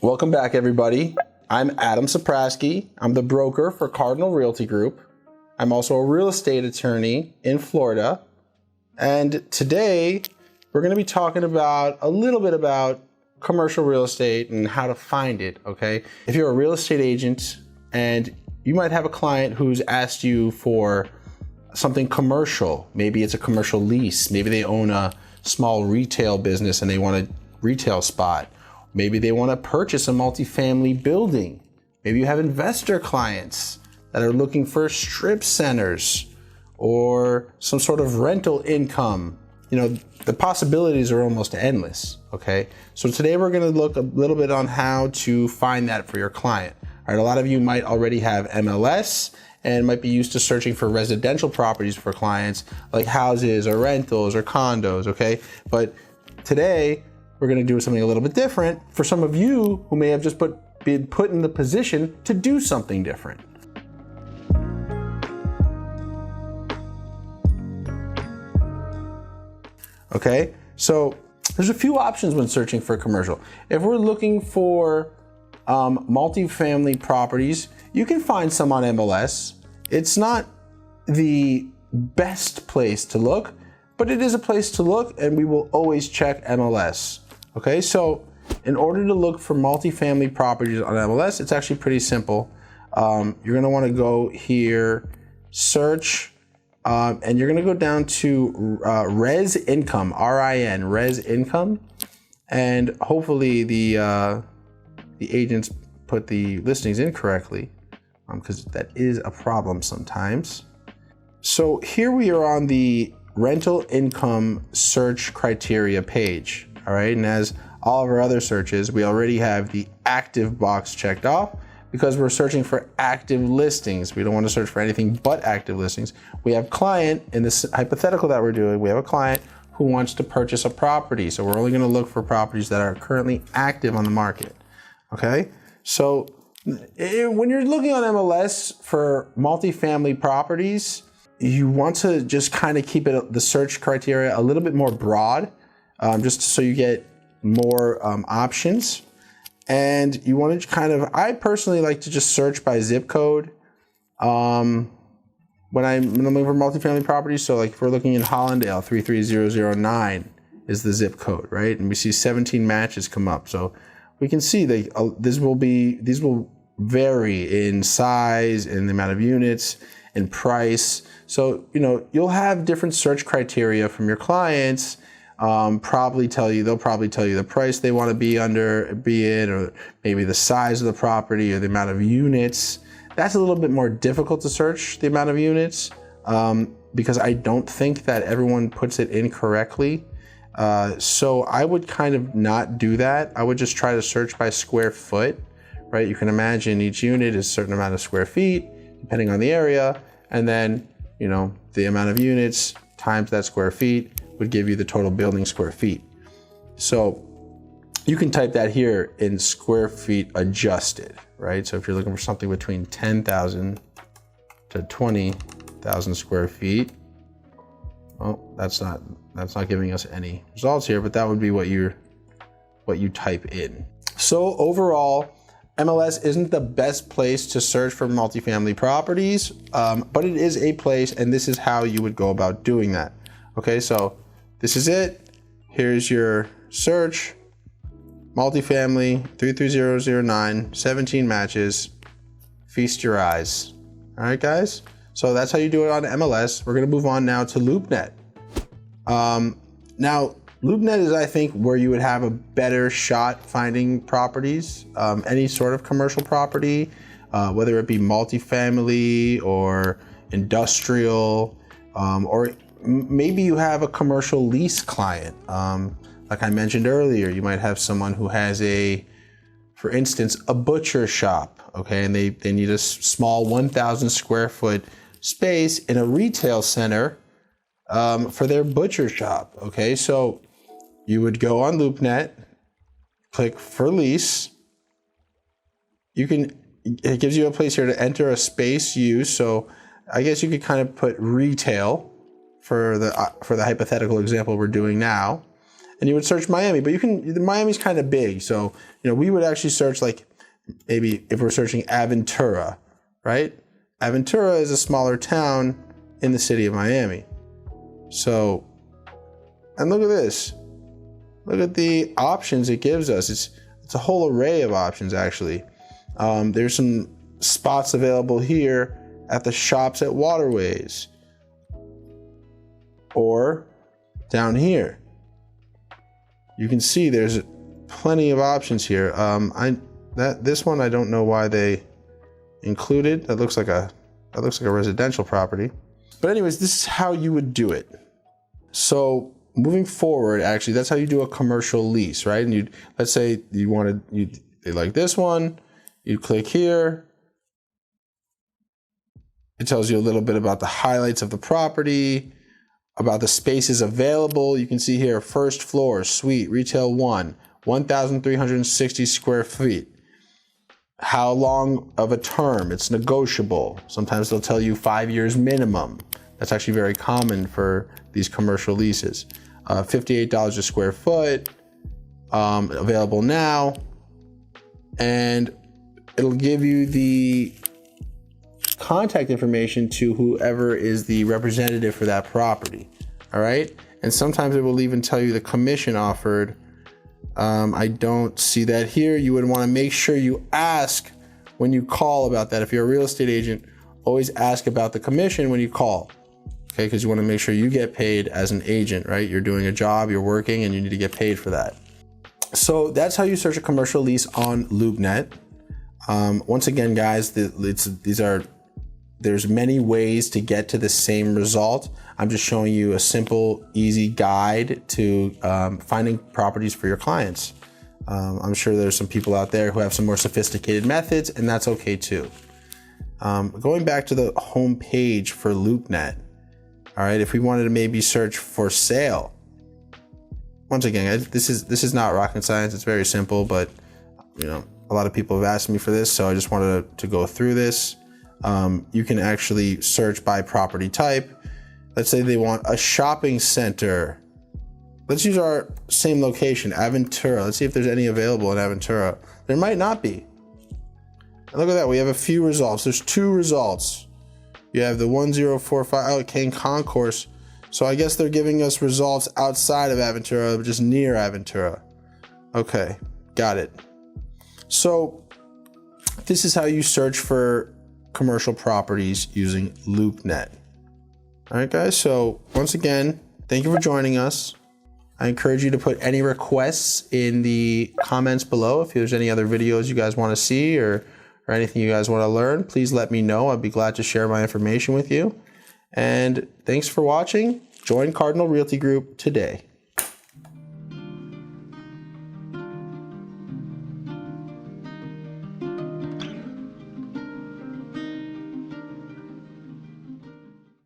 Welcome back, everybody. I'm Adam Saprasky. I'm the broker for Cardinal Realty Group. I'm also a real estate attorney in Florida. And today we're going to be talking about a little bit about commercial real estate and how to find it, okay? If you're a real estate agent and you might have a client who's asked you for something commercial, maybe it's a commercial lease, maybe they own a small retail business and they want a retail spot. Maybe they want to purchase a multifamily building. Maybe you have investor clients that are looking for strip centers or some sort of rental income. You know, the possibilities are almost endless, okay? So today we're going to look a little bit on how to find that for your client. All right, a lot of you might already have MLS and might be used to searching for residential properties for clients like houses or rentals or condos, okay? But today, we're going to do something a little bit different for some of you who may have just been put in the position to do something different. Okay, so there's a few options when searching for commercial. If we're looking for multifamily properties, you can find some on MLS. It's not the best place to look, but it is a place to look, and we will always check MLS. Okay, so in order to look for multifamily properties on MLS, it's actually pretty simple. You're going to want to go here, search, and you're going to go down to Res Income, RIN, Res Income, and hopefully the agents put the listings in correctly, because that is a problem sometimes. So here we are on the rental income search criteria page. All right, and as all of our other searches, we already have the active box checked off because we're searching for active listings. We don't want to search for anything but active listings. We have client, in this hypothetical that we're doing, we have a client who wants to purchase a property. So we're only going to look for properties that are currently active on the market. Okay, so when you're looking on MLS for multifamily properties, you want to just kind of keep the search criteria a little bit more broad. Just so you get more options. And you want to kind of, I personally like to just search by zip code when I'm looking for multifamily properties. So like if we're looking in Hollandale, 33009 is the zip code, right? And we see 17 matches come up. So we can see that these will vary in size, in the amount of units, in price. So, you know, you'll have different search criteria from your clients. They'll probably tell you the price they want to be in, or maybe the size of the property or the amount of units. That's a little bit more difficult to search, the amount of units, because I don't think that everyone puts it in correctly. So I would kind of not do that. I would just try to search by square foot, right? You can imagine each unit is a certain amount of square feet, depending on the area. And then, you know, the amount of units times that square feet would give you the total building square feet. So you can type that here in square feet adjusted, right? So if you're looking for something between 10,000 to 20,000 square feet, well, that's not giving us any results here, but that would be what you type in. So overall, MLS isn't the best place to search for multifamily properties, but it is a place, and this is how you would go about doing that. Okay, so this is it. Here's your search. Multifamily, 33009, 17 matches. Feast your eyes. All right, guys? So that's how you do it on MLS. We're going to move on now to LoopNet. Now, LoopNet is, I think, where you would have a better shot finding properties, any sort of commercial property, whether it be multifamily or industrial, or maybe you have a commercial lease client. Like I mentioned earlier, you might have someone who has for instance, a butcher shop, okay? And they need a small 1,000 square foot space in a retail center for their butcher shop, okay? So you would go on LoopNet, click for lease. It gives you a place here to enter a space use. So I guess you could kind of put retail for the hypothetical example we're doing now. and you would search Miami. But Miami's kind of big, so we would actually search like maybe if we're searching Aventura, right? Aventura is a smaller town in the city of Miami. So, and look at this. Look at the options it gives us. It's a whole array of options actually. There's some spots available here at the Shops at Waterways, or down here. You can see there's plenty of options here. This one I don't know why they included. That looks like a residential property. But anyways, this is how you would do it. So moving forward, actually, that's how you do a commercial lease, right? And let's say they like this one. You click here. It tells you a little bit about the highlights of the property, about the spaces available. You can see here, first floor, suite, retail 1,360 square feet. How long of a term? It's negotiable. Sometimes they'll tell you 5 years minimum. That's actually very common for these commercial leases. $58 a square foot, available now. And it'll give you the contact information to whoever is the representative for that property. All right. And sometimes it will even tell you the commission offered. I don't see that here. You would want to make sure you ask when you call about that. If you're a real estate agent, always ask about the commission when you call. Okay. Because you want to make sure you get paid as an agent, right? You're doing a job, you're working, and you need to get paid for that. So that's how you search a commercial lease on LoopNet. Once again, guys, there's many ways to get to the same result. I'm just showing you a simple, easy guide to finding properties for your clients. I'm sure there's some people out there who have some more sophisticated methods, and that's okay too. Going back to the home page for LoopNet, all right, if we wanted to maybe search for sale, once again, this is not rocket science. It's very simple, but a lot of people have asked me for this, so I just wanted to go through this. You can actually search by property type. Let's say they want a shopping center. Let's use our same location, Aventura. Let's see if there's any available in Aventura. There might not be. And look at that, we have a few results. There's 2 results. You have the 1045 Kane Concourse. So I guess they're giving us results outside of Aventura, but just near Aventura. Okay, got it. So this is how you search for commercial properties using LoopNet. All right, guys. So once again, thank you for joining us. I encourage you to put any requests in the comments below. If there's any other videos you guys want to see or anything you guys want to learn, please let me know. I'd be glad to share my information with you. And thanks for watching. Join Cardinal Realty Group today.